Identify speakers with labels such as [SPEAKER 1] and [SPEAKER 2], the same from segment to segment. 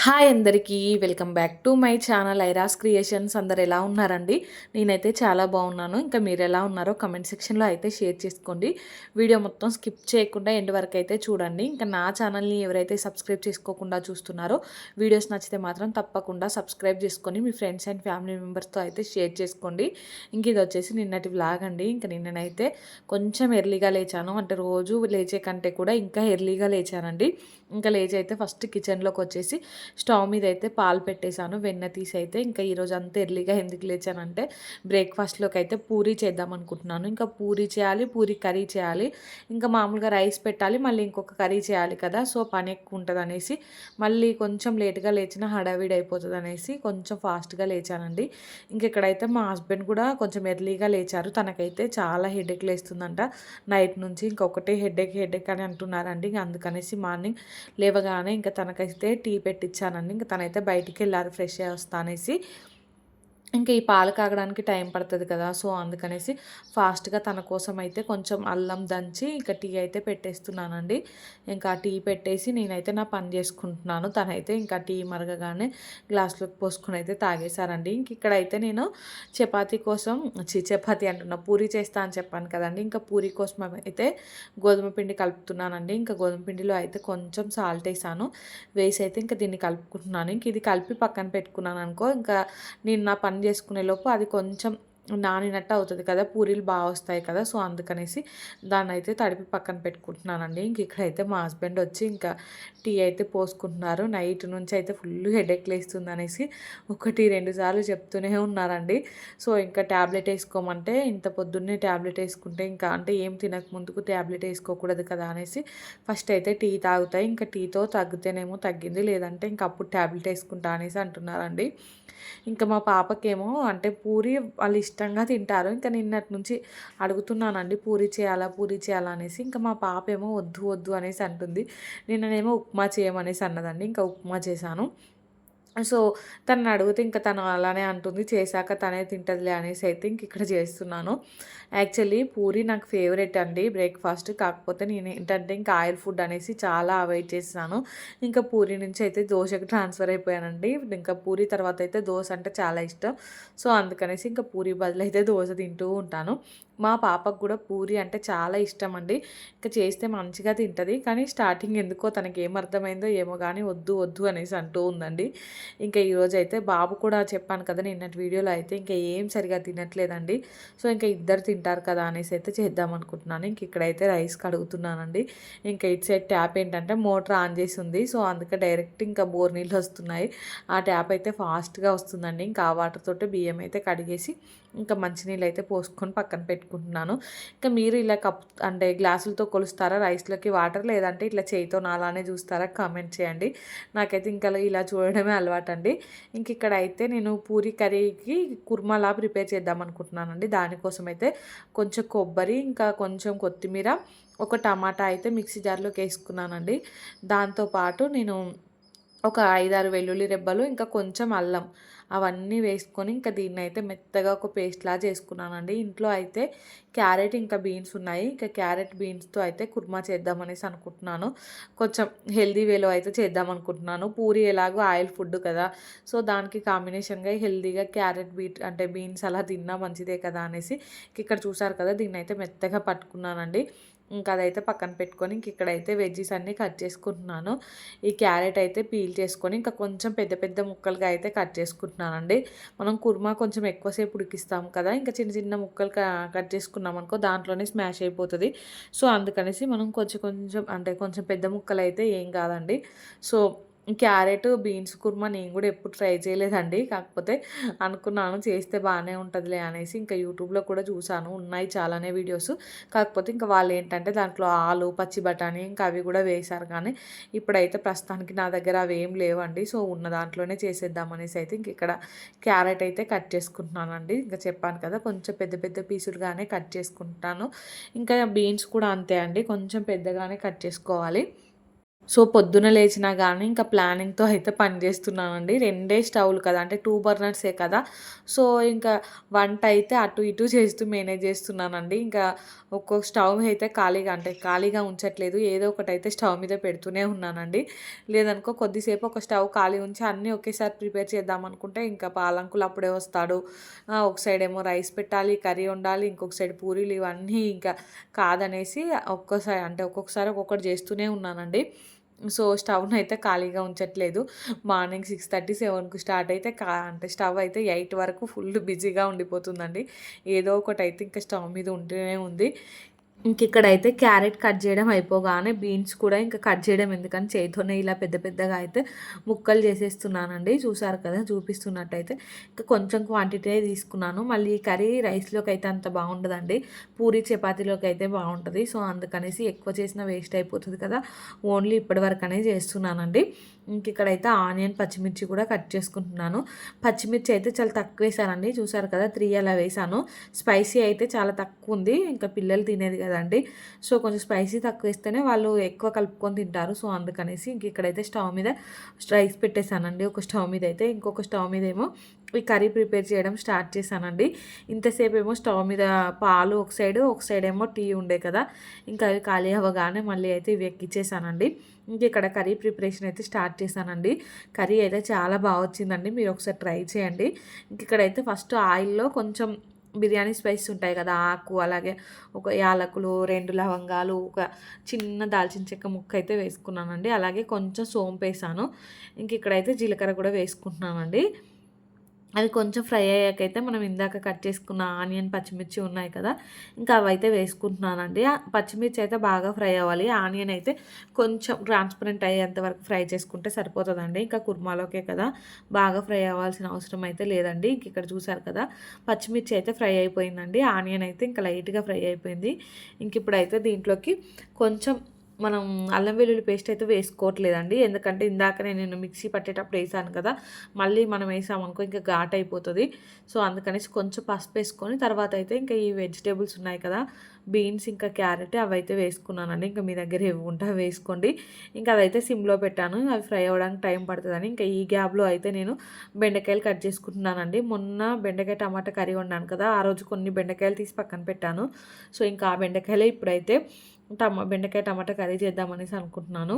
[SPEAKER 1] Hi అందరికీ welcome back to my channel Airas creations. అందరు ఎలా ఉన్నారండి? నేనైతే చాలా బాగున్నాను. ఇంకా మీరు ఎలా ఉన్నారో కమెంట్ సెక్షన్లో అయితే షేర్ చేసుకోండి. వీడియో మొత్తం స్కిప్ చేయకుండా ఎండ్ వరకు అయితే చూడండి. ఇంకా నా ఛానల్ని ఎవరైతే సబ్స్క్రైబ్ చేసుకోకుండా చూస్తున్నారో వీడియోస్ నచ్చితే మాత్రం తప్పకుండా సబ్స్క్రైబ్ చేసుకొని మీ ఫ్రెండ్స్ అండ్ ఫ్యామిలీ మెంబర్స్తో అయితే షేర్ చేసుకోండి. ఇంక ఇది వచ్చేసి నిన్నటి వ్లాగ్ అండి. ఇంకా నిన్ననైతే కొంచెం ఎర్లీగా లేచాను, అంటే రోజు లేచే కంటే కూడా ఇంకా ఎర్లీగా లేచానండి. ఇంకా లేచి అయితే ఫస్ట్ కిచెన్లోకి వచ్చేసి స్టవ్ మీద అయితే పాలు పెట్టేశాను, వెన్న తీసి అయితే. ఇంకా ఈరోజు అంతా ఎర్లీగా ఎందుకు లేచానంటే బ్రేక్ఫాస్ట్లోకి అయితే పూరీ చేద్దాం అనుకుంటున్నాను. ఇంకా పూరీ చేయాలి, పూరీ కర్రీ చేయాలి, ఇంకా మామూలుగా రైస్ పెట్టాలి, మళ్ళీ ఇంకొక కర్రీ చేయాలి కదా. సో పని ఎక్కువ ఉంటుంది అనేసి మళ్ళీ కొంచెం లేట్గా లేచిన హడావిడి అయిపోతుంది అనేసి కొంచెం ఫాస్ట్గా లేచానండి. ఇంక ఇక్కడైతే మా హస్బెండ్ కూడా కొంచెం ఎర్లీగా లేచారు. తనకైతే చాలా హెడేక్ లేస్తుందంట నైట్ నుంచి. ఇంకొకటే హెడేక్ అని అంటున్నారండి. ఇంక అందుకనేసి మార్నింగ్ లేవగానే ఇంకా తనకైతే టీ పెట్టించానండి. ఇంకా తనైతే బయటికి వెళ్ళారు ఫ్రెష్ అయ్యి వస్తా అనేసి. ఇంకా ఈ పాలు కాగడానికి టైం పడుతుంది కదా, సో అందుకనేసి ఫాస్ట్గా తన కోసం అయితే కొంచెం అల్లం దంచి ఇంకా టీ అయితే పెట్టేస్తున్నానండి. ఇంకా టీ పెట్టేసి నేనైతే నా పని చేసుకుంటున్నాను. తనైతే ఇంకా టీ మరగగానే గ్లాస్లోకి పోసుకొని అయితే తాగేశారండి. ఇంక ఇక్కడైతే నేను చపాతీ కోసం చపాతీ అంటున్నా, పూరీ చేస్తా అని చెప్పాను కదండి. ఇంకా పూరీ కోసం అయితే గోధుమ పిండి కలుపుతున్నానండి. ఇంకా గోధుమ పిండిలో అయితే కొంచెం సాల్ట్ వేసి అయితే ఇంకా దీన్ని కలుపుకుంటున్నాను. ఇంక ఇది కలిపి పక్కన పెట్టుకున్నాను అనుకో, ఇంకా నేను నా పని చేసుకునే లోపు అది కొంచెం నానినట్టు అవుతుంది కదా, పూరీలు బాగా వస్తాయి కదా. సో అందుకనేసి దాన్ని అయితే తడిపి పక్కన పెట్టుకుంటున్నానండి. ఇంక ఇక్కడైతే మా హస్బెండ్ వచ్చి ఇంకా టీ అయితే పోసుకుంటున్నారు. నైట్ నుంచి అయితే ఫుల్ హెడేక్ లేస్తుంది అనేసి 1-2 సార్లు చెప్తూనే ఉన్నారండి. సో ఇంకా ట్యాబ్లెట్ వేసుకోమంటే ఇంత పొద్దున్నే ట్యాబ్లెట్ వేసుకుంటే ఇంకా అంటే ఏం తినక ముందుకు ట్యాబ్లెట్ వేసుకోకూడదు కదా అనేసి ఫస్ట్ అయితే టీ తాగుతాయి. ఇంకా టీతో తగ్గితేనేమో తగ్గింది, లేదంటే ఇంకా అప్పుడు ట్యాబ్లెట్ వేసుకుంటా అనేసి అంటున్నారండి. ఇంకా మా పాపకేమో అంటే పూరి వాళ్ళు ఇష్టంగా తింటారు. ఇంకా నిన్నటి నుంచి అడుగుతున్నానండి పూరి చేయాలా అనేసి. ఇంకా మా పాప ఏమో వద్దు వద్దు అనేసి అంటుంది. నిన్ననేమో ఉప్మా చేయమనేసి అన్నదండి. ఇంకా ఉప్మా చేశాను. సో తనని అడిగితే ఇంకా తను అలానే అంటుంది, చేశాక తనే తింటదిలే అనేసి అయితే ఇంక ఇక్కడ చేస్తున్నాను. యాక్చువల్లీ పూరి నాకు ఫేవరెట్ అండి బ్రేక్ఫాస్ట్. కాకపోతే నేను ఏంటంటే ఇంకా ఆయిల్ ఫుడ్ అనేసి చాలా అవాయిడ్ చేస్తున్నాను. ఇంకా పూరి నుంచి అయితే దోశకి ట్రాన్స్ఫర్ అయిపోయానండి. ఇంకా పూరి తర్వాత అయితే దోశ అంటే చాలా ఇష్టం. సో అందుకనేసి ఇంకా పూరి బదులు అయితే దోశ తింటూ ఉంటాను. మా పాపకు కూడా పూరి అంటే చాలా ఇష్టం అండి. ఇంకా చేస్తే మంచిగా తింటుంది, కానీ స్టార్టింగ్ ఎందుకో తనకి ఏమర్థమైందో ఏమో కానీ వద్దు వద్దు అనేసి అంటూ ఉందండి. ఇంకా ఈరోజు అయితే బాబు కూడా చెప్పాను కదా నిన్నటి వీడియోలో అయితే ఇంకా ఏం సరిగా తినట్లేదండి. సో ఇంకా ఇద్దరు తింటారు కదా అనేసి అయితే చేద్దాం అనుకుంటున్నాను. ఇంక ఇక్కడైతే రైస్ కడుగుతున్నానండి. ఇంకా ఇటు సైడ్ ట్యాప్ ఏంటంటే మోటార్ ఆన్ చేసి ఉంది, సో అందుకే డైరెక్ట్ ఇంకా బోర్ నీళ్ళు వస్తున్నాయి. ఆ ట్యాప్ అయితే ఫాస్ట్గా వస్తుందండి. ఇంకా ఆ వాటర్ తోటి బియ్యం అయితే కడిగేసి ఇంకా మంచినీళ్ళు అయితే పోసుకొని పక్కన పెట్టుకుంటున్నాను. ఇంకా మీరు ఇలా కప్ అంటే గ్లాసులతో కొలుస్తారా రైస్లోకి వాటర్, లేదంటే ఇట్లా చేయితో నాలానే చూస్తారా? కామెంట్ చేయండి. నాకైతే ఇంకా ఇలా చూడడమే అలవాటు అండి. ఇంక ఇక్కడ అయితే నేను పూరి కర్రీకి కుర్మాలా ప్రిపేర్ చేద్దాం అనుకుంటున్నానండి. దానికోసం అయితే కొంచెం కొబ్బరి, ఇంకా కొంచెం కొత్తిమీర, ఒక టమాటా అయితే మిక్సీ జార్లోకి వేసుకున్నానండి. దాంతోపాటు నేను ఒక 5-6 వెల్లుల్లి రెబ్బలు, ఇంకా కొంచెం అల్లం, అవన్నీ వేసుకొని ఇంకా దీన్ని అయితే మెత్తగా ఒక పేస్ట్లా చేసుకున్నానండి. ఇంట్లో అయితే క్యారెట్ ఇంకా బీన్స్ ఉన్నాయి. ఇంకా క్యారెట్ బీన్స్తో అయితే కుర్మా చేద్దామనేసి అనుకుంటున్నాను. కొంచెం హెల్దీ వేలో అయితే చేద్దాం అనుకుంటున్నాను. పూరి ఎలాగో ఆయిల్ ఫుడ్ కదా, సో దానికి కాంబినేషన్గా హెల్దీగా క్యారెట్ అంటే బీన్స్ అలా తిన్నా మంచిదే కదా అనేసి ఇక్కడ చూసారు కదా, దీన్ని అయితే మెత్తగా పట్టుకున్నానండి. ఇంకా అదైతే పక్కన పెట్టుకొని ఇంక ఇక్కడైతే వెజ్జీస్ అన్నీ కట్ చేసుకుంటున్నాను. ఈ క్యారెట్ అయితే పీల్ చేసుకొని ఇంకా కొంచెం పెద్ద పెద్ద ముక్కలుగా అయితే కట్ చేసుకుంటున్నానండి. మనం కుర్మా కొంచెం ఎక్కువసేపు ఉడికిస్తాం కదా, ఇంకా చిన్న చిన్న ముక్కలు కట్ చేసుకున్నాం అనుకో దాంట్లోనే స్మాష్ అయిపోతుంది. సో అందుకనేసి మనం కొంచెం కొంచెం అంటే కొంచెం పెద్ద ముక్కలు అయితే ఏం కాదండి. సో క్యారెట్ బీన్స్ కుర్మా నేను కూడా ఎప్పుడు ట్రై చేయలేదండి. కాకపోతే అనుకున్నాను చేస్తే బాగానే ఉంటుందిలే అనేసి. ఇంకా యూట్యూబ్లో కూడా చూసాను, ఉన్నాయి చాలానే వీడియోస్. కాకపోతే ఇంకా వాళ్ళు ఏంటంటే దాంట్లో ఆలు, పచ్చి బఠానీ ఇంకా అవి కూడా వేశారు. కానీ ఇప్పుడైతే ప్రస్తుతానికి నా దగ్గర అవి ఏం లేవండి. సో ఉన్న దాంట్లోనే చేసేద్దామనేసి అయితే ఇంక ఇక్కడ క్యారెట్ అయితే కట్ చేసుకుంటున్నానండి. ఇంకా చెప్పాను కదా కొంచెం పెద్ద పెద్ద పీసులుగానే కట్ చేసుకుంటాను. ఇంకా బీన్స్ కూడా అంతే అండి, కొంచెం పెద్దగానే కట్ చేసుకోవాలి. సో, పొద్దున లేచినా గానీ ఇంకా ప్లానింగ్‌తో అయితే పని జేస్తున్నానండి. 2 స్టవ్‌లు కదా! అంటే 2 బర్నర్సే కదా! సో, ఇంకా వంట అయితే అటు ఇటు చేస్తూ మేనేజ్ జేస్తున్నానండి. ఇంకా ఒక్కొక్క స్టవ్ అయితే ఖాళీగా ఉంచట్లేదు. ఏదో ఒకటైతే స్టవ్ మీద పెడుతూనే ఉన్నానండి. లేదనుకో కొద్దిసేపు ఒక స్టవ్ ఖాళీ ఉంచి అన్నీ ఒకేసారి ప్రిపేర్ చేద్దామనుకుంటే ఇంకా పాలంకులు అప్పుడే వస్తాడు. ఒక సైడేమో రైస్ పెట్టాలి, కర్రీ వండాలి, ఇంకొక సైడ్ పూరీలు ఇవన్నీ ఇంకా కాదనేసి ఒక్కొక్కసారి ఒక్కొక్కటి జేస్తూనే ఉన్నానండి. సో, స్టవ్‌నయితే ఖాళీగా ఉంచట్లేదు. మార్నింగ్ 6:30, 7కు స్టార్ట్ అయితే అంటే స్టవ్ అయితే 8 వరకు ఫుల్ బిజీగా ఉండిపోతుందండి. ఏదో ఒకటైతే ఇంకా స్టవ్ మీద ఉంటూనే ఉంది. ఇంకిక్కడైతే క్యారెట్ కట్ చేయడం అయిపోగానే బీన్స్ కూడా ఇంకా కట్ చేయడం ఎందుకని చేత్తోనే ఇలా పెద్ద పెద్దగా అయితే ముక్కలు చేసేస్తున్నానండి. చూసారు కదా! చూపిస్తున్నట్టయితే. ఇంకా కొంచెం క్వాంటిటీయే తీసుకున్నాను. మళ్ళీ ఈ కర్రీ రైస్‌లోకి అయితే అంత బాగుండదండి. పూరి చపాతీలోకి అయితే బాగుంటది. సో, అందుకనేసి ఎక్కువ చేసినా వేస్ట్ అయిపోతది కదా! ఓన్లీ ఇప్పటి వరకనే చేస్తున్నానండి. ఇంకిక్కడైతే ఆనియన్, పచ్చిమిర్చి కూడా కట్ చేసుకుంటున్నాను. పచ్చిమిర్చి అయితే చాలా తక్కువ వేసానండి. చూసారు కదా! 3 అలా వేసాను. స్పైసీ అయితే చాలా తక్కువుంది. ఇంకా పిల్లలు తినేది కదండీ! సో, కొంచెం స్పైసీ తక్కువేస్తేనే వాళ్ళు ఎక్కువ కలుపుకొని తింటారు. సో, అందుకనేసి ఇక్కడైతే స్టవ్ మీద రైస్ పెట్టేసానండి. ఒక స్టవ్ మీద అయితే. ఇంకొక స్టవ్ మీదేమో ఈ కర్రీ ప్రిపేర్ చేయడం స్టార్ట్ చేశానండి. ఇంతసేపేమో స్టవ్ మీద పాలు ఒక సైడ్ ఏమో టీ ఉండే కదా! ఇంకా అవి ఖాళీ అవ్వగానే మళ్ళీ అయితే ఇవి ఎక్కిచ్చేసానండి. ఇక్కడ కర్రీ ప్రిపరేషన్ అయితే స్టార్ట్ చేశానండి. కర్రీ అయితే చాలా బాగా వచ్చిందండి. మీరు ఒకసారి ట్రై చేయండి. ఇక్కడైతే ఫస్ట్ ఆయిల్‌లో కొంచెం బిర్యానీ స్పైసెస్ ఉంటాయి కదా! ఆకు, అలాగే ఒక యాలకులు, 2 లవంగాలు, ఒక చిన్న దాల్చిన చెక్క ముక్క అయితే వేసుకున్నానండి. అలాగే కొంచెం సోంపేసాను. ఇక్కడైతే జీలకర్ర కూడా వేసుకుంటున్నానండి. అవి కొంచెం ఫ్రై అయ్యాకైతే మనం ఇందాక కట్ చేసుకున్న ఆనియన్, పచ్చిమిర్చి ఉన్నాయి కదా! ఇంకా అవైతే వేసుకుంటున్నానండి. పచ్చిమిర్చి అయితే బాగా ఫ్రై అవ్వాలి. ఆనియన్ అయితే కొంచెం ట్రాన్స్పరెంట్ అయ్యేంత వరకు ఫ్రై చేసుకుంటే సరిపోతదండి. ఇంకా కుర్మాలోకే కదా! బాగా ఫ్రై అవ్వాల్సిన అవసరం అయితే లేదండి. ఇక్కడ చూసారు కదా! పచ్చిమిర్చి అయితే ఫ్రై అయిపోయిందండి. ఆనియన్ అయితే ఇంకా లైట్‌గా ఫ్రై అయిపోయింది. ఇప్పుడైతే దీంట్లోకి కొంచెం మనం అల్లం వెల్లుల్లి పేస్ట్ అయితే వేసుకోవట్లేదండి. ఎందుకంటే ఇందాకనే నేను మిక్సీ పట్టేటప్పుడు వేసాను కదా! మళ్ళీ మనం వేసామనుకో ఇంకా ఘాటు అయిపోతది. సో, అందుకనేసి కొంచెం పసుపేసుకొని తర్వాత అయితే ఇంకా ఈ వెజిటబుల్స్ ఉన్నాయి కదా! బీన్స్ ఇంకా క్యారెట్ అవైతే వేసుకున్నానండి. ఇంకా మీ దగ్గర ఏవి ఉంటే అవి వేసుకోండి. ఇంకా అదైతే సిమ్‌లో పెట్టాను. అవి ఫ్రై అవ్వడానికి టైం పడతదని. ఇంకా ఈ గ్యాప్‌లో అయితే నేను బెండకాయలు కట్ చేసుకుంటున్నానండి. మొన్న బెండకాయ టమాటా కర్రీ వండాను కదా! ఆ రోజు కొన్ని బెండకాయలు తీసి పక్కన పెట్టాను. సో, ఇంకా ఆ బెండకాయలే ఇప్పుడైతే బెండకాయ టమాటా కర్రీ చేద్దామనేసి అనుకుంటున్నాను.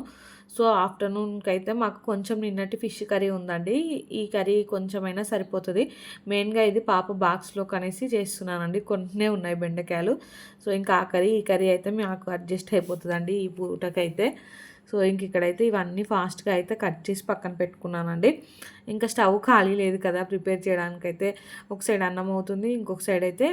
[SPEAKER 1] సో, ఆఫ్టర్‌నూన్‌కైతే మాకు కొంచెం నిన్నటి ఫిష్ కర్రీ ఉందండి. ఈ కర్రీ కొంచెమైనా సరిపోతది. మెయిన్‌గా ఇది పాప బాక్స్‌లోకనేసి చేస్తున్నానండి. కొన్నే ఉన్నాయి బెండకాయలు. సో, ఇంకా ఆ కర్రీ, ఈ కర్రీ అయితే మాకు అడ్జస్ట్ అయిపోతదండి ఈ పూటకైతే. సో, ఇక్కడైతే ఇవన్నీ ఫాస్ట్‌గా అయితే కట్ చేసి పక్కన పెట్టుకున్నానండి. ఇంకా స్టవ్ ఖాళీ లేదు కదా! ప్రిపేర్ చేయడానికైతే ఒక సైడ్ అన్నం అవుతుంది. ఇంకొక సైడ్ అయితే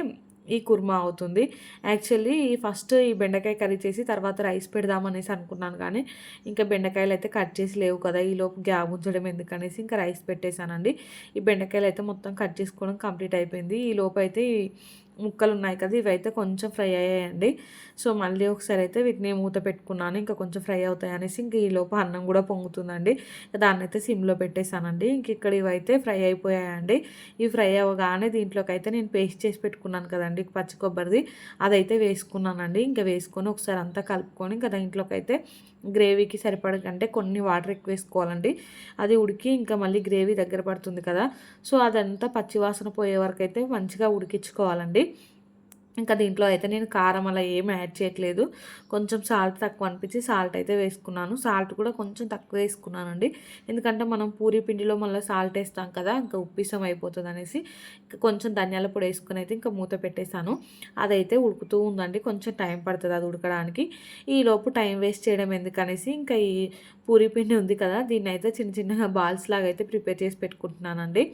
[SPEAKER 1] ఈ కుర్మా అవుతుంది. యాక్చువల్లీ ఫస్ట్ ఈ బెండకాయ కర్రీ చేసి తర్వాత రైస్ పెడదామనేసి అనుకున్నాను కానీ, ఇంకా బెండకాయలయితే కట్ చేసి లేవు కదా! ఈలోపు గ్యాప్ ఉంచడం ఎందుకనేసి ఇంకా రైస్ పెట్టేశానండి. ఈ బెండకాయలయితే మొత్తం కట్ చేసుకోవడం కంప్లీట్ అయిపోయింది. ఈలోపైతే ఈ ముక్కలున్నాయి కదా! ఇవైతే కొంచెం ఫ్రై అయ్యాయండి. సో, మళ్ళీ ఒకసారి అయితే వీటిని మూత పెట్టుకున్నాను. ఇంకా కొంచెం ఫ్రై అవుతాయనేసి ఇంక ఈలోపు అన్నం కూడా పొంగుతుందండి. దాన్నైతే సిమ్‌లో పెట్టేశానండి. ఇక్కడ ఇవైతే ఫ్రై అయిపోయాయండి. ఇవి ఫ్రై అవ్వగానే దీంట్లోకైతే నేను పేస్ట్ చేసి పెట్టుకున్నాను కదండీ పచ్చి కొబ్బరిది, అదైతే వేసుకున్నానండి. ఇంకా వేసుకొని ఒకసారి అంతా కలుపుకొని ఇంకా దీంట్లోకైతే గ్రేవీకి సరిపడకంటే కొన్ని వాటర్ ఎక్కువ వేసుకోవాలండి. అది ఉడికి ఇంకా మళ్ళీ గ్రేవీ దగ్గర పడుతుంది కదా! సో, అదంతా పచ్చివాసన పోయే వరకైతే మంచిగా ఉడికించుకోవాలండి. ఇంకా దీంట్లో అయితే నేను కారం అలా ఏమి యాడ్ చేయట్లేదు. కొంచెం సాల్ట్ తక్కువ అనిపించి సాల్ట్ అయితే వేసుకున్నాను. సాల్ట్ కూడా కొంచెం తక్కువ వేసుకున్నానండి. ఎందుకంటే మనం పూరి పిండిలో మళ్ళీ సాల్ట్ వేస్తాం కదా! ఇంకా ఉప్పిసం అయిపోతుందనేసి ఇంకా కొంచెం ధనియాల పొడి వేసుకొని అయితే ఇంకా మూత పెట్టేశాను. అదైతే ఉడుకుతూ ఉందండి. కొంచెం టైం పడుతుంది అది ఉడకడానికి. ఈలోపు టైం వేస్ట్ చేయడం ఎందుకనేసి ఇంకా ఈ పూరి పిండి ఉంది కదా! దీన్నైతే చిన్న చిన్నగా బాల్స్ లాగా అయితే ప్రిపేర్ చేసి పెట్టుకుంటున్నానండి.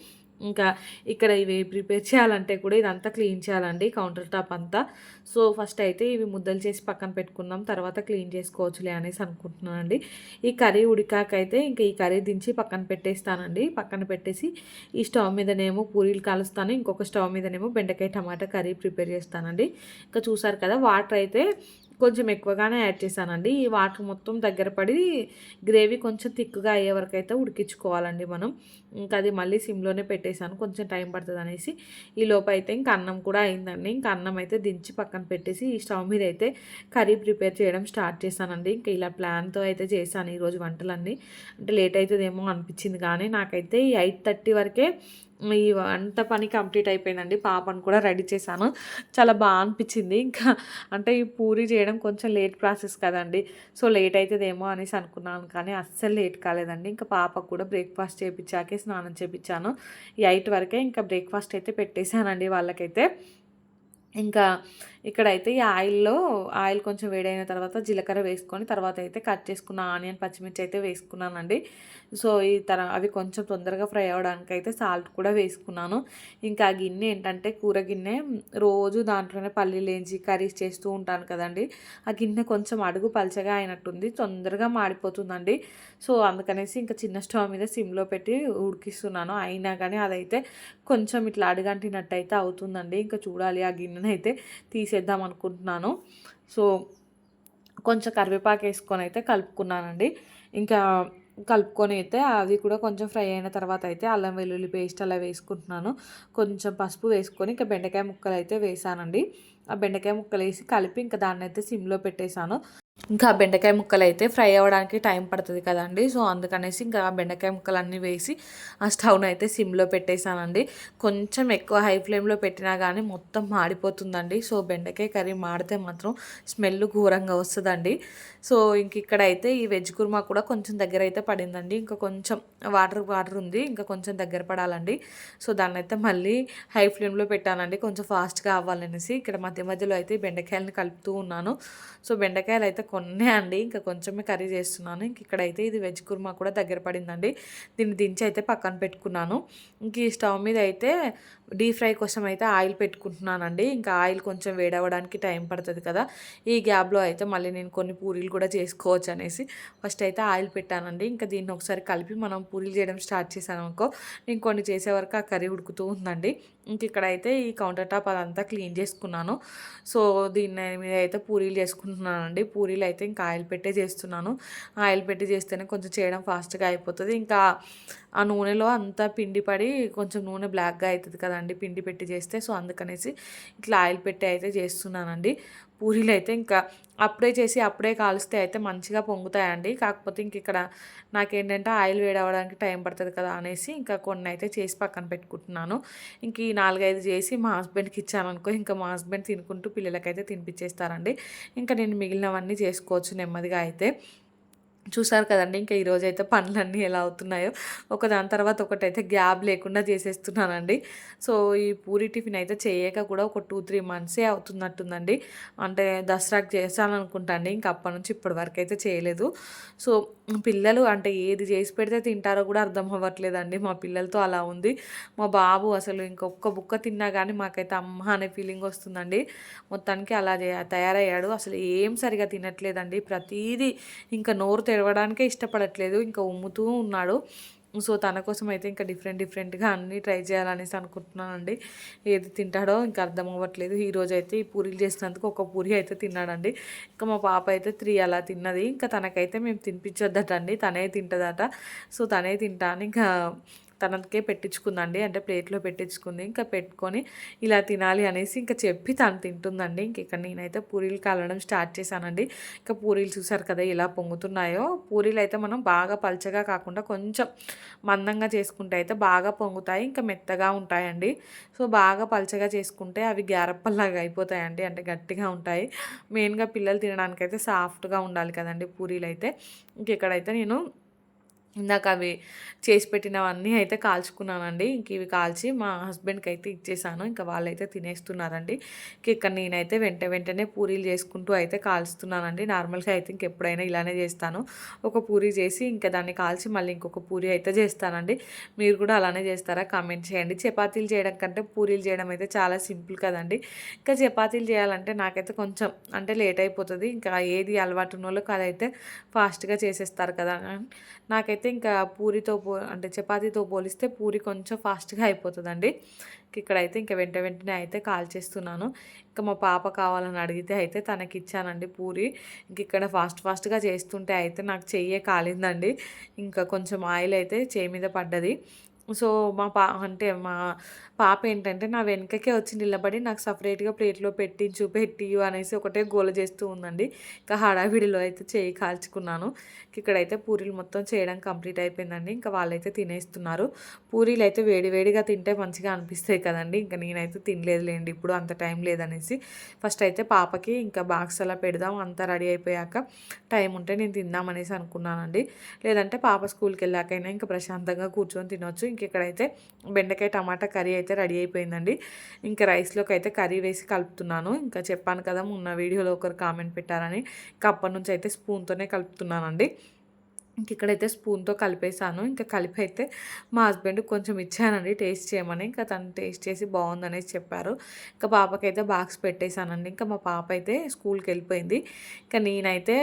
[SPEAKER 1] ఇంకా ఇక్కడ ఇవి ప్రిపేర్ చేయాలంటే కూడా ఇదంతా క్లీన్ చేయాలండి కౌంటర్ టాప్ అంతా. సో, ఫస్ట్ అయితే ఇవి ముద్దలు చేసి పక్కన పెట్టుకుందాం. తర్వాత క్లీన్ చేసుకోవచ్చులే అనేసి అనుకుంటున్నానండి. ఈ కర్రీ ఉడికాకైతే ఇంకా ఈ కర్రీ దించి పక్కన పెట్టేస్తానండి. పక్కన పెట్టేసి ఈ స్టవ్ మీదనేమో పూరీలు కాలుస్తాను. ఇంకొక స్టవ్ మీదనేమో బెండకాయ టమాటా కర్రీ ప్రిపేర్ చేస్తానండి. ఇంకా చూసారు కదా! వాటర్ అయితే కొంచెం ఎక్కువగానే యాడ్ చేశానండి. ఈ వాటర్ మొత్తం దగ్గర పడి గ్రేవీ కొంచెం థిక్‌గా అయ్యే వరకైతే ఉడికించుకోవాలండి మనం. ఇంకా అది మళ్ళీ సిమ్‌లోనే పెట్టేసాను. కొంచెం టైం పడతదనేసి. ఈలోపైతే ఇంక అన్నం కూడా అయిందండి. ఇంక అన్నం అయితే దించి పక్కన పెట్టేసి ఈ స్టవ్ మీద అయితే కర్రీ ప్రిపేర్ చేయడం స్టార్ట్ చేశానండి. ఇంక ఇలా ప్లాన్‌తో అయితే చేశాను ఈరోజు వంటలన్నీ. అంటే లేట్ అయితదేమో అనిపించింది కానీ నాకైతే ఈ 8:30 వరకే ఈ వంట పని కంప్లీట్ అయిపోయిందండి. పాపను కూడా రెడీ చేశాను. చాలా అనిపించింది. ఇంకా అంటే ఈ పూరి చేయడం కొంచెం లేట్ ప్రాసెస్ కదండీ. సో, లేట్ అయితదేమో అనేసి అనుకున్నాను కానీ అస్సలు లేట్ కాలేదండి. ఇంకా పాపకు కూడా బ్రేక్‌ఫాస్ట్ చేపిచ్చాకే స్నానం చేపిచ్చాను. ఈ 8 వరకే ఇంకా బ్రేక్‌ఫాస్ట్ అయితే పెట్టేశానండి వాళ్ళకైతే. ఇంకా ఇక్కడైతే ఈ ఆయిల్ కొంచెం వేడైన తర్వాత జీలకర్ర వేసుకొని తర్వాత అయితే కట్ చేసుకున్న ఆనియన్, పచ్చిమిర్చి అయితే వేసుకున్నానండి. సో, అవి కొంచెం తొందరగా ఫ్రై అవ్వడానికైతే సాల్ట్ కూడా వేసుకున్నాను. ఇంకా ఆ గిన్నె ఏంటంటే కూర గిన్నె రోజు దాంట్లోనే పల్లీలేంచి కర్రీస్ చేస్తూ ఉంటాను కదండీ. ఆ గిన్నె కొంచెం అడుగు పలచగా అయినట్టుంది. తొందరగా మాడిపోతుందండి. సో, అందుకనేసి ఇంకా చిన్న స్టవ్ మీద సిమ్‌లో పెట్టి ఉడికిస్తున్నాను. అయినా కానీ అదైతే కొంచెం ఇట్లా అడుగంటినట్టు అయితే అవుతుందండి. ఇంకా చూడాలి ఆ గిన్నెనైతే తీసేద్దాం అనుకుంటున్నాను. సో, కొంచెం కరివేపాకు వేసుకొని అయితే కలుపుకున్నానండి. ఇంకా కలుపుకొని అయితే అది కూడా కొంచెం ఫ్రై అయిన తర్వాత అయితే అల్లం వెల్లుల్లి పేస్ట్ అలా వేసుకుంటున్నాను. కొంచెం పసుపు వేసుకొని ఇంకా బెండకాయ ముక్కలు అయితే వేసానండి. ఆ బెండకాయ ముక్కలు వేసి కలిపి ఇంకా దాన్నైతే సిమ్‌లో పెట్టేశాను. ఇంకా బెండకాయ ముక్కలైతే ఫ్రై అవ్వడానికి టైం పడుతుంది కదండీ. సో, అందుకనేసి ఇంకా బెండకాయ ముక్కలన్నీ వేసి ఆ స్టవ్‌నైతే సిమ్‌లో పెట్టేశానండి. కొంచెం ఎక్కువ హై ఫ్లేమ్‌లో పెట్టినా కానీ మొత్తం మాడిపోతుందండి. సో, బెండకాయ కర్రీ మాడితే మాత్రం స్మెల్ ఘోరంగా వస్తదండి. సో, ఇక్కడైతే ఈ వెజ్ కుర్మా కూడా కొంచెం దగ్గరైతే పడిందండి. ఇంకా కొంచెం వాటర్ ఉంది. ఇంకా కొంచెం దగ్గర పడాలండి. సో, దాన్నైతే మళ్ళీ హై ఫ్లేమ్‌లో పెట్టానండి. కొంచెం ఫాస్ట్‌గా అవ్వాలనేసి. ఇక్కడ మధ్య మధ్యలో అయితే బెండకాయలని కలుపుతూ ఉన్నాను. సో, బెండకాయలు అయితే కొన్నే అండి. ఇంకా కొంచెమే కర్రీ చేస్తున్నాను. ఇక్కడైతే ఇది వెజ్ కుర్మా కూడా దగ్గర పడిందండి. దీన్ని దించి అయితే పక్కన పెట్టుకున్నాను. ఇంక ఈ స్టవ్ మీద అయితే డీప్ ఫ్రై కోసం అయితే ఆయిల్ పెట్టుకుంటున్నానండి. ఇంకా ఆయిల్ కొంచెం వేడవ్వడానికి టైం పడుతుంది కదా. ఈ గ్యాప్లో అయితే మళ్ళీ నేను కొన్ని పూరీలు కూడా చేసుకోవచ్చు అనేసి ఫస్ట్ అయితే ఆయిల్ పెట్టానండి. ఇంకా దీన్ని ఒకసారి కలిపి మనం పూరీలు చేయడం స్టార్ట్ చేశాను అనుకో, నేను కొన్ని చేసే వరకు ఆ కర్రీ ఉడుకుతూ ఉందండి. ఇక్కడైతే ఈ కౌంటర్ టాప్ అదంతా క్లీన్ చేసుకున్నాను. సో, దీన్ని మీద అయితే పూరీలు చేసుకుంటున్నానండి. పూరీలు అయితే ఇంకా ఆయిల్ పెట్టే చేస్తున్నాను. ఆయిల్ పెట్టి చేస్తేనే కొంచెం చేయడం ఫాస్ట్గా అయిపోతుంది. ఇంకా ఆ నూనెలో అంతా పిండి పడి కొంచెం నూనె బ్లాక్గా అవుతుంది కదండి పిండి పెట్టి చేస్తే. సో, అందుకనేసి ఇట్లా ఆయిల్ పెట్టి అయితే చేస్తున్నానండి. పూరీలు అయితే ఇంకా అప్పుడే చేసి అప్పుడే కాలిస్తే అయితే మంచిగా పొంగుతాయండి. కాకపోతే ఇక్కడ నాకేంటంటే ఆయిల్ వేడవ్వడానికి టైం పడుతుంది కదా అనేసి ఇంకా కొన్ని అయితే చేసి పక్కన పెట్టుకుంటున్నాను. ఈ 4, 5 చేసి మా హస్బెండ్కి ఇచ్చాననుకో, ఇంకా మా హస్బెండ్ తినుకుంటూ పిల్లలకైతే తినిపించేస్తారండి. ఇంకా నేను మిగిలినవన్నీ చేసుకోవచ్చు నెమ్మదిగా అయితే. చూసారు కదండీ! ఇంకా ఈరోజైతే పనులన్నీ ఎలా అవుతున్నాయో ఒకదాని తర్వాత ఒకటైతే గ్యాప్ లేకుండా చేసేస్తున్నానండి. సో, ఈ పూరి టిఫిన్ అయితే చేయక కూడా ఒక 2, 3 మంత్సే అవుతున్నట్టుందండి. అంటే దసరాకి చేశాననుకుంటా అండి. ఇంక అప్పటి నుంచి ఇప్పటి వరకైతే చేయలేదు. సో, పిల్లలు అంటే ఏది చేసి పెడితే తింటారో కూడా అర్థం అవ్వట్లేదండి. మా పిల్లలతో అలా ఉంది. మా బాబు అసలు ఇంకొక్క బుక్క తిన్నా కానీ మాకైతే అమ్మ అనే ఫీలింగ్ వస్తుందండి. మొత్తానికి అలా తయారయ్యాడు. అసలు ఏం సరిగ్గా తినట్లేదండి. ప్రతీదీ ఇంకా నోరు తెరవడానికే ఇష్టపడట్లేదు. ఇంకా ఉమ్ముతూ ఉన్నాడు. సో, తన కోసం అయితే ఇంకా డిఫరెంట్‌గా అన్నీ ట్రై చేయాలనేసి అనుకుంటున్నానండి. ఏది తింటాడో ఇంకా అర్థం అవ్వట్లేదు. ఈరోజైతే ఈ పూరీలు చేసినందుకు ఒక పూరి అయితే తిన్నాడండి. ఇంకా మా పాప అయితే 3 అలా తిన్నది. ఇంకా తనకైతే మేము తినిపించొద్దటండి. తనే తింటదట. సో, తనే తింటా అని ఇంకా తనకే పెట్టించుకుందండి. అంటే ప్లేట్‌లో పెట్టించుకుంది. ఇంకా పెట్టుకొని ఇలా తినాలి అనేసి ఇంకా చెప్పి తను తింటుందండి. ఇక్కడ నేనైతే పూరీలు కాలడం స్టార్ట్ చేశానండి. ఇంకా పూరీలు చూసారు కదా ఎలా పొంగుతున్నాయో. పూరీలు అయితే మనం బాగా పల్చగా కాకుండా కొంచెం మందంగా చేసుకుంటే అయితే బాగా పొంగుతాయి. ఇంకా మెత్తగా ఉంటాయండి. సో, బాగా పల్చగా చేసుకుంటే అవి గ్యారప్పల్లాగా అయిపోతాయండి. అంటే గట్టిగా ఉంటాయి. మెయిన్‌గా పిల్లలు తినడానికైతే సాఫ్ట్‌గా ఉండాలి కదండీ పూరీలైతే. ఇక్కడైతే నేను ఇందాక అవి చేసి పెట్టినవన్నీ అయితే కాల్చుకున్నానండి. ఇవి కాల్చి మా హస్బెండ్‌కి అయితే ఇచ్చేసాను. ఇంకా వాళ్ళైతే తినేస్తున్నారండి. ఇక్కడ నేనైతే వెంటనే పూరీలు చేసుకుంటూ అయితే కాల్స్తున్నానండి. నార్మల్‌గా అయితే ఇంకెప్పుడైనా ఇలానే చేస్తాను. ఒక పూరీ చేసి ఇంకా దాన్ని కాల్చి మళ్ళీ ఇంకొక పూరీ అయితే చేస్తానండి. మీరు కూడా అలానే చేస్తారా? కామెంట్ చేయండి. చపాతీలు చేయడం కంటే పూరీలు చేయడం అయితే చాలా సింపుల్ కదండీ. ఇంకా చపాతీలు చేయాలంటే నాకైతే కొంచెం అంటే లేట్ అయిపోతుంది. ఇంకా ఏది అలవాటు ఉన్నోళ్ళకి అదైతే ఫాస్ట్‌గా చేసేస్తారు కదా! నాకైతే అయితే ఇంకా పూరితో అంటే చపాతీతో పోలిస్తే పూరి కొంచెం ఫాస్ట్గా అయిపోతుందండి. ఇక్కడైతే ఇంకా వెంటనే అయితే కాల్ చేస్తున్నాను. ఇంకా మా పాప కావాలని అడిగితే అయితే తనకి ఇచ్చానండి పూరి. ఇంక ఇక్కడ ఫాస్ట్గా చేస్తుంటే అయితే నాకు చెయ్యే కాలిందండి. ఇంకా కొంచెం ఆయిల్ అయితే చేయి మీద పడ్డది. సో అంటే మా పాప ఏంటంటే నా వెనకకే వచ్చి నిలబడి నాకు సపరేట్‌గా ప్లేట్‌లో పెట్టియు అనేసి ఒకటే గోల చేస్తూ ఉందండి. ఇంకా హడావిడిలో అయితే చేయి కాల్చుకున్నాను. ఇక్కడైతే పూరీలు మొత్తం చేయడం కంప్లీట్ అయిపోయిందండి. ఇంకా వాళ్ళైతే తినేస్తున్నారు. పూరీలు అయితే వేడిగా తింటే మంచిగా అనిపిస్తాయి కదండీ! ఇంకా నేనైతే తినలేదులేండి ఇప్పుడు అంత టైం లేదనేసి. ఫస్ట్ అయితే పాపకి ఇంకా బాక్స్ అలా పెడదాం అంతా రెడీ అయిపోయాక టైం ఉంటే నేను తిందామనేసి అనుకున్నానండి. లేదంటే పాప స్కూల్‌కి వెళ్ళాకైనా ఇంకా ప్రశాంతంగా కూర్చొని తినొచ్చు. ఇక్కడైతే బెండకాయ టమాటా కర్రీ అయితే రెడీ అయిపోయిందండి. ఇంకా రైస్‌లోకి అయితే కర్రీ వేసి కలుపుతున్నాను. ఇంకా చెప్పాను కదా మొన్న వీడియోలో ఒకరు కామెంట్ పెట్టారని. ఇంకా అప్పటి నుంచి అయితే స్పూన్‌తోనే కలుపుతున్నానండి. ఇక్కడైతే స్పూన్‌తో కలిపేసాను. ఇంకా కలిపైతే మా హస్బెండ్‌కి కొంచెం ఇచ్చానండి టేస్ట్ చేయమని. ఇంకా తను టేస్ట్ చేసి బాగుందనేసి చెప్పారు. ఇంకా పాపకైతే బాక్స్ పెట్టేసానండి. ఇంకా మా పాప అయితే స్కూల్‌కెళ్ళిపోయింది. ఇంకా నేనైతే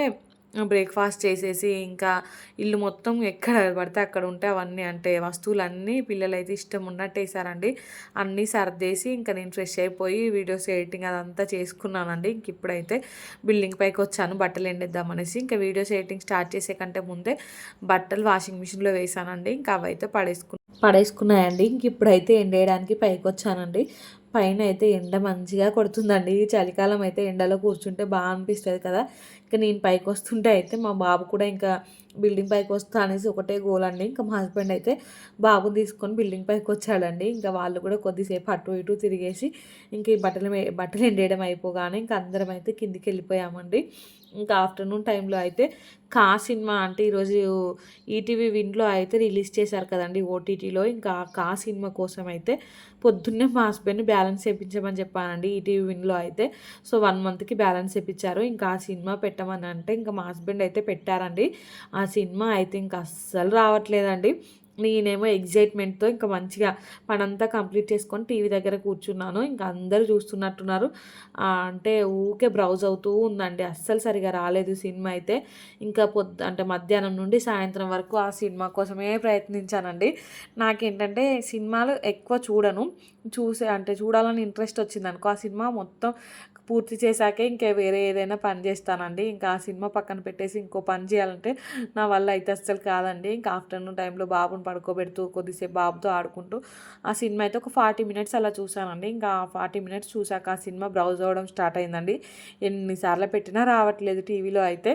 [SPEAKER 1] బ్రేక్‌ఫాస్ట్ చేసేసి ఇంకా ఇల్లు మొత్తం ఎక్కడ పడితే అక్కడ ఉంటే అవన్నీ అంటే వస్తువులన్నీ పిల్లలైతే ఇష్టం ఉన్నట్టు ఏసారండి. అన్నీ సర్దేసి ఇంకా నేను ఫ్రెష్ అయిపోయి వీడియోస్ ఎడిటింగ్ అదంతా చేసుకున్నానండి. ఇంక ఇప్పుడైతే బిల్డింగ్ పైకొచ్చాను బట్టలు ఎండేద్దామనేసి. ఇంకా వీడియోస్ ఎడిటింగ్ స్టార్ట్ చేసే కంటే ముందే బట్టలు వాషింగ్ మిషన్‌లో వేసానండి. ఇంకా అవైతే పడేసుకున్నాయండి. ఇంక ఇప్పుడైతే ఎండేయడానికి పైకొచ్చానండి. పైన అయితే ఎండ మంచిగా కొడుతుందండి. ఈ చలికాలం అయితే ఎండలో కూర్చుంటే బాగా అనిపిస్తది కదా! ఇక నేను పైకొస్తుంటే అయితే మా బాబు కూడా ఇంకా బిల్డింగ్ పైకి వస్తా అనేసి ఒకటే గోలండి. ఇంకా మా హస్బెండ్ అయితే బాబుని తీసుకొని బిల్డింగ్ పైకి వచ్చాడండి. ఇంకా వాళ్ళు కూడా కొద్దిసేపు అటు ఇటు తిరిగేసి ఇంక ఈ బట్టలు ఎండేయడం అయిపోగానే ఇంకా అందరం అయితే కిందికెళ్ళిపోయామండి. ఇంకా ఆఫ్టర్నూన్ టైంలో అయితే సినిమా అంటే ఈరోజు ఈటీవీ విన్‌లో అయితే రిలీజ్ చేశారు కదండీ ఓటీటీలో. ఇంకా సినిమా కోసం అయితే పొద్దున్నే మా హస్బెండ్‌ని బ్యాలెన్స్ ఏపించమని చెప్పానండి ఈటీవీ విన్‌లో అయితే. సో 1 మంత్‌కి బ్యాలెన్స్ ఏపిచ్చారు. ఇంకా ఆ సినిమా పెట్టమని అంటే ఇంకా మా హస్బెండ్ అయితే పెట్టారండి. ఆ సినిమా అయితే ఇంక అస్సలు రావట్లేదండి. నేనేమో ఎక్సైట్‌మెంట్‌తో ఇంకా మంచిగా పనంతా కంప్లీట్ చేసుకొని టీవీ దగ్గర కూర్చున్నాను. ఇంక అందరూ చూస్తున్నట్టున్నారు. అంటే ఊకే బ్రౌజ్ అవుతూ ఉందండి. అస్సలు సరిగ్గా రాలేదు సినిమా అయితే. ఇంకా అంటే మధ్యాహ్నం నుండి సాయంత్రం వరకు ఆ సినిమా కోసమే ప్రయత్నించానండి. నాకేంటంటే సినిమాలు ఎక్కువ చూడను. అంటే చూడాలని ఇంట్రెస్ట్ వచ్చిందనుకో ఆ సినిమా మొత్తం పూర్తి చేశాకే ఇంకా వేరే ఏదైనా పని చేస్తానండి. ఇంకా ఆ సినిమా పక్కన పెట్టేసి ఇంకో పని చేయాలంటే నా వల్ల అయితే అస్సలు కాదండి. ఇంకా ఆఫ్టర్నూన్ టైంలో బాబుని పడుకోబెడుతూ కొద్దిసేపు బాబుతో ఆడుకుంటూ ఆ సినిమా అయితే ఒక 40 మినిట్స్ అలా చూసానండి. ఇంకా ఆ 40 మినిట్స్ చూసాక ఆ సినిమా బ్రౌజ్ అవ్వడం స్టార్ట్ అయిందండి. ఎన్నిసార్లు పెట్టినా రావట్లేదు టీవీలో అయితే.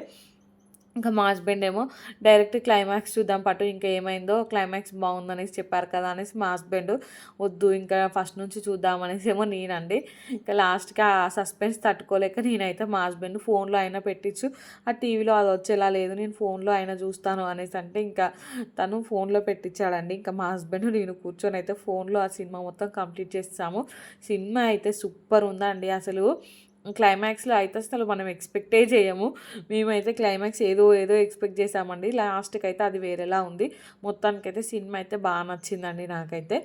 [SPEAKER 1] ఇంకా మా హస్బెండ్ ఏమో డైరెక్ట్ క్లైమాక్స్ చూద్దాం పట్టు ఇంకా ఏమైందో క్లైమాక్స్ బాగుందనేసి చెప్పారు కదా అనేసి మా హస్బెండ్ వద్దు ఇంకా ఫస్ట్ నుంచి చూద్దాం అనేసి ఏమో నేనండి. ఇంకా లాస్ట్‌కి ఆ సస్పెన్స్ తట్టుకోలేక నేనైతే మా హస్బెండ్ ఫోన్‌లో అయినా పెట్టించు ఆ టీవీలో అది వచ్చేలా లేదు నేను ఫోన్‌లో అయినా చూస్తాను అనేసి అంటే ఇంకా తను ఫోన్‌లో పెట్టించాడండి. ఇంకా మా హస్బెండ్ నేను కూర్చొని అయితే ఫోన్‌లో ఆ సినిమా మొత్తం కంప్లీట్ చేసేసాము. సినిమా అయితే సూపర్ ఉందండి అసలు. క్లైమాక్స్‌లో అయితే అసలు మనం ఎక్స్‌పెక్టే చేయము. మేమైతే క్లైమాక్స్ ఏదో ఎక్స్‌పెక్ట్ చేసామండి. లాస్ట్‌కైతే అది వేరేలా ఉంది. మొత్తానికైతే సినిమా అయితే బాగా నచ్చిందండి నాకైతే.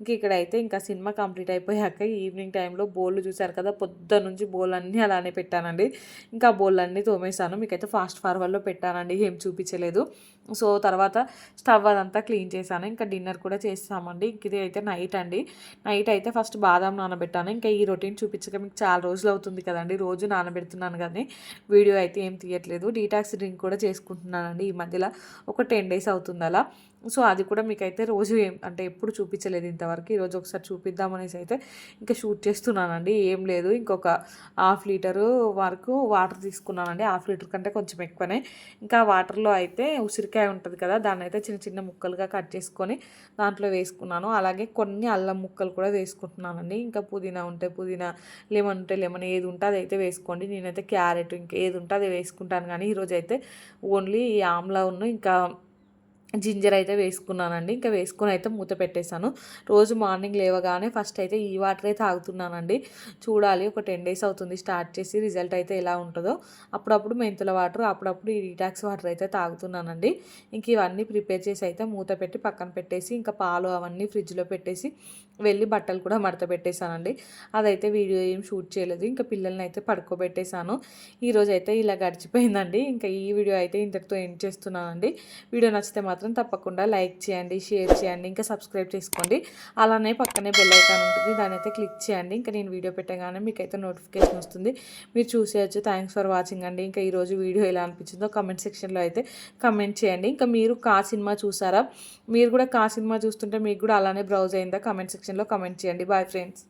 [SPEAKER 1] ఇక్కడైతే ఇంకా సినిమా కంప్లీట్ అయిపోయాక ఈవినింగ్ టైంలో బోళ్ళు చూసారు కదా! పొద్దున్నుంచి బోళ్ళన్నీ అలానే పెట్టానండి. ఇంకా బోళ్ళన్నీ తోమేసాను. మీకైతే ఫాస్ట్ ఫార్వర్డ్‌లో పెట్టానండి. ఏం చూపించలేదు. సో తర్వాత స్టవ్ అదంతా క్లీన్ చేశాను. ఇంకా డిన్నర్ కూడా చేసేసామండి. ఇది అయితే నైట్ అండి. నైట్ అయితే ఫస్ట్ బాదాం నానబెట్టాను. ఇంకా ఈ రొటీన్ చూపించక మీకు చాలా రోజులు అవుతుంది కదండీ! రోజు నానబెడుతున్నాను కానీ వీడియో అయితే ఏం తీయట్లేదు. డీటాక్స్ డ్రింక్ కూడా చేసుకుంటున్నానండి ఈ మధ్యలో. ఒక 10 డేస్ అవుతుంది అలా. సో అది కూడా మీకైతే రోజు అంటే ఎప్పుడు చూపించలేదు ఇంతవరకు. ఈరోజు ఒకసారి చూపిద్దామనేసి అయితే ఇంకా షూట్ చేస్తున్నానండి. ఏం లేదు ఇంకొక హాఫ్ లీటరు వరకు వాటర్ తీసుకున్నానండి. హాఫ్ లీటర్ కంటే కొంచెం ఎక్కువనే. ఇంకా వాటర్లో అయితే ఉసిరికాయ ఉంటుంది కదా! దాన్ని అయితే చిన్న చిన్న ముక్కలుగా కట్ చేసుకొని దాంట్లో వేసుకున్నాను. అలాగే కొన్ని అల్లం ముక్కలు కూడా వేసుకుంటున్నానండి. ఇంకా పుదీనా ఉంటే పుదీనా, లెమన్ ఉంటే లెమన్ ఏది ఉంటే అదైతే వేసుకోండి. నేనైతే క్యారెట్ ఇంకా ఏది ఉంటే అది వేసుకుంటాను కానీ ఈరోజైతే ఓన్లీ ఈ ఆమ్లా ఇంకా జింజర్ అయితే వేసుకున్నానండి. ఇంకా వేసుకొని అయితే మూత పెట్టేశాను. రోజు మార్నింగ్ లేవగానే ఫస్ట్ అయితే ఈ వాటరే తాగుతున్నానండి. చూడాలి ఒక 10 డేస్ అవుతుంది స్టార్ట్ చేసి రిజల్ట్ అయితే ఎలా ఉంటుందో. అప్పుడప్పుడు మెంతుల వాటర్, అప్పుడప్పుడు ఈ డీటాక్స్ వాటర్ అయితే తాగుతున్నానండి. ఇంక ఇవన్నీ ప్రిపేర్ చేసి అయితే మూత పెట్టి పక్కన పెట్టేసి ఇంకా పాలు అవన్నీ ఫ్రిడ్జ్లో పెట్టేసి వెళ్ళి బట్టలు కూడా మడత పెట్టేశానండి. అదైతే వీడియో ఏం షూట్ చేయలేదు. ఇంకా పిల్లల్ని అయితే పడుకోబెట్టేశాను. ఈరోజు అయితే ఇలా గడిచిపోయిందండి. ఇంకా ఈ వీడియో అయితే ఇంతటితో ఎండ్ చేస్తున్నానండి. వీడియో నచ్చితే మాత్రం మాత్రం తప్పకుండా లైక్ చేయండి, షేర్ చేయండి, ఇంకా సబ్స్క్రైబ్ చేసుకోండి. అలానే పక్కనే బెల్ ఐకాన్ ఉంటుంది, దాని అయితే క్లిక్ చేయండి. ఇంకా నేను వీడియో పెట్టగానే మీకైతే నోటిఫికేషన్ వస్తుంది, మీరు చూసేయచ్చు. థ్యాంక్స్ ఫర్ వాచింగ్ అండి. ఇంకా ఈరోజు వీడియో ఎలా అనిపించిందో కమెంట్ సెక్షన్లో అయితే కమెంట్ చేయండి. ఇంకా మీరు కా సినిమా చూసారా? మీరు కూడా కా సినిమా చూస్తుంటే మీకు కూడా అలానే బ్రౌజ్ అయిందా? కమెంట్ సెక్షన్లో కమెంట్ చేయండి. Bye friends.